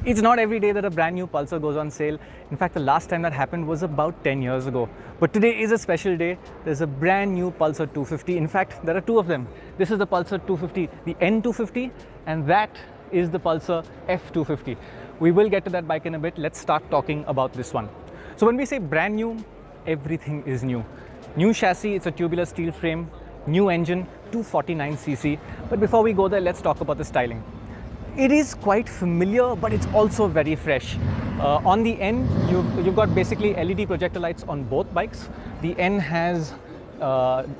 It's not every day that a brand new Pulsar goes on sale. In fact, the last time that happened was about 10 years ago. But today is a special day. There's a brand new Pulsar 250. In fact, there are two of them. This is the Pulsar 250, the N250, and that is the Pulsar f250. We will get to that bike in a bit. Let's start talking about this one. So when we say brand new, everything is new. New chassis, it's a tubular steel frame, new engine, 249cc. But before we go there, let's talk about the styling. It is quite familiar, but it's also very fresh. On the N, you've got basically LED projector lights on both bikes. The N has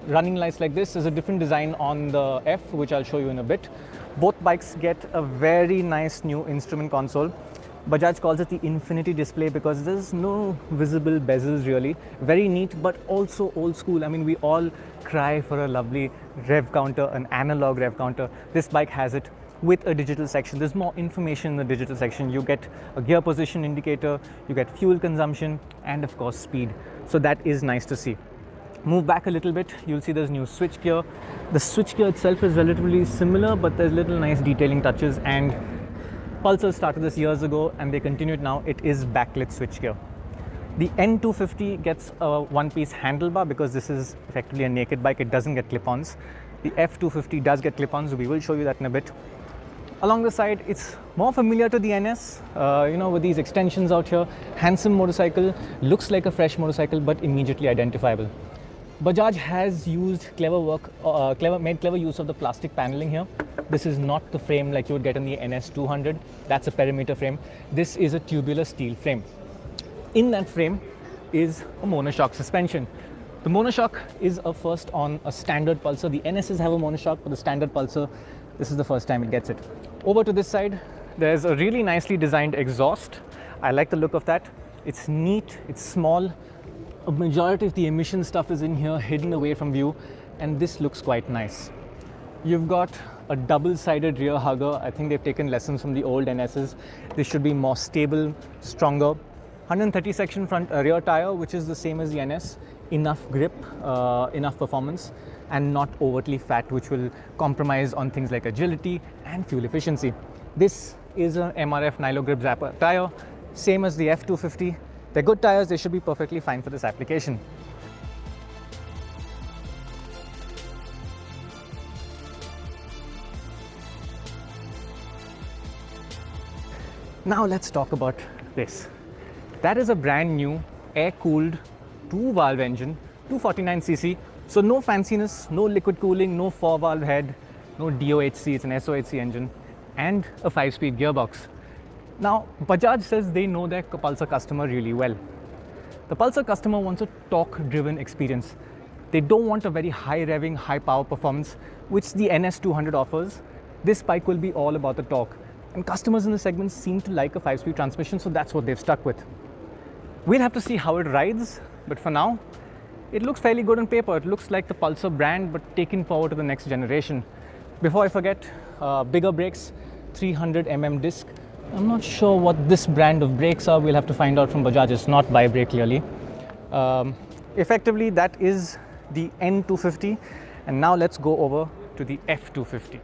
running lights like this. There's a different design on the F, which I'll show you in a bit. Both bikes get a very nice new instrument console. Bajaj calls it the infinity display because there's no visible bezels really. Very neat, but also old school. I mean, we all cry for a lovely rev counter, an analog rev counter. This bike has it with a digital section. There's more information in the digital section. You get a gear position indicator, you get fuel consumption, and of course speed. So that is nice to see. Move back a little bit, you'll see there's new switch gear. The switch gear itself is relatively similar, but there's little nice detailing touches, and Pulsar started this years ago and they continued now. It is backlit switch gear. The N250 gets a one-piece handlebar because this is effectively a naked bike. It doesn't get clip-ons. The F250 does get clip-ons. We will show you that in a bit. Along the side, it's more familiar to the NS, with these extensions out here. Handsome motorcycle, looks like a fresh motorcycle, but immediately identifiable. Bajaj has used made clever use of the plastic paneling here. This is not the frame like you would get in the NS200. That's a perimeter frame. This is a tubular steel frame. In that frame is a monoshock suspension. The monoshock is a first on a standard Pulsar. The NSs have a monoshock, but the standard Pulsar, this is the first time it gets it. Over to this side, there's a really nicely designed exhaust. I like the look of that. It's neat, it's small. A majority of the emission stuff is in here, hidden away from view, and this looks quite nice. You've got a double-sided rear hugger. I think they've taken lessons from the old NSs. This should be more stable, stronger. 130 section front rear tire, which is the same as the NS. Enough grip, enough performance, and not overtly fat, which will compromise on things like agility and fuel efficiency. This is an MRF Nilo Grip Zapper tire, same as the F250. They're good tires, they should be perfectly fine for this application. Now let's talk about this. That is a brand new air-cooled 2-valve engine, 249cc. So no fanciness, no liquid cooling, no 4-valve head, no DOHC, it's an SOHC engine, and a 5-speed gearbox. Now, Bajaj says they know their Pulsar customer really well. The Pulsar customer wants a torque-driven experience. They don't want a very high-revving, high-power performance, which the NS200 offers. This bike will be all about the torque. And customers in the segment seem to like a 5-speed transmission, so that's what they've stuck with. We'll have to see how it rides, but for now, it looks fairly good on paper. It looks like the Pulsar brand, but taken forward to the next generation. Before I forget, bigger brakes, 300mm disc. I'm not sure what this brand of brakes are. We'll have to find out from Bajaj. It's not by brake clearly. Effectively, that is the N250. And now let's go over to the F250.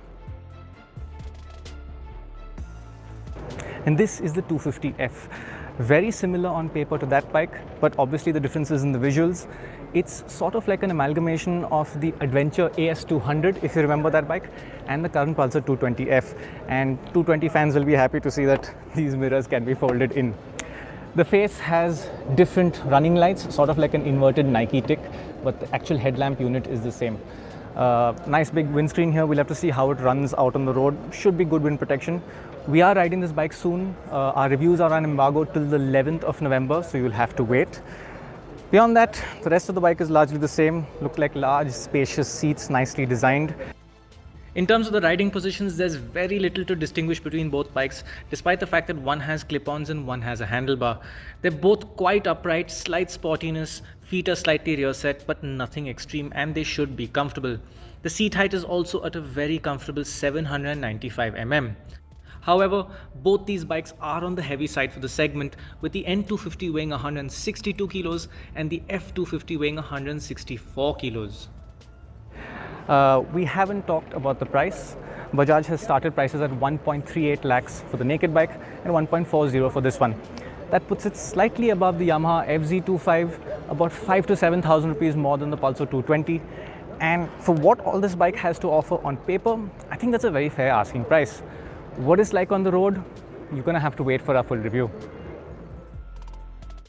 And this is the 250F. Very similar on paper to that bike, but obviously the difference is in the visuals. It's sort of like an amalgamation of the Adventure AS200, if you remember that bike, and the current Pulsar 220F. And 220 fans will be happy to see that these mirrors can be folded in. The face has different running lights, sort of like an inverted Nike tick, but the actual headlamp unit is the same. Nice big windscreen here. We'll have to see how it runs out on the road. Should be good wind protection. We are riding this bike soon. Our reviews are on embargo till the 11th of November, so you'll have to wait. Beyond that, the rest of the bike is largely the same. Look like large, spacious seats, nicely designed. In terms of the riding positions, there's very little to distinguish between both bikes, despite the fact that one has clip-ons and one has a handlebar. They're both quite upright, slight sportiness, feet are slightly rear set, but nothing extreme, and they should be comfortable. The seat height is also at a very comfortable 795 mm. However, both these bikes are on the heavy side for the segment, with the N250 weighing 162 kilos and the F250 weighing 164 kilos. We haven't talked about the price. Bajaj has started prices at 1.38 lakhs for the naked bike and 1.40 for this one. That puts it slightly above the Yamaha FZ25, about 5 to 7,000 rupees more than the Pulsar 220. And for what all this bike has to offer on paper, I think that's a very fair asking price. What it's like on the road, you're gonna have to wait for our full review.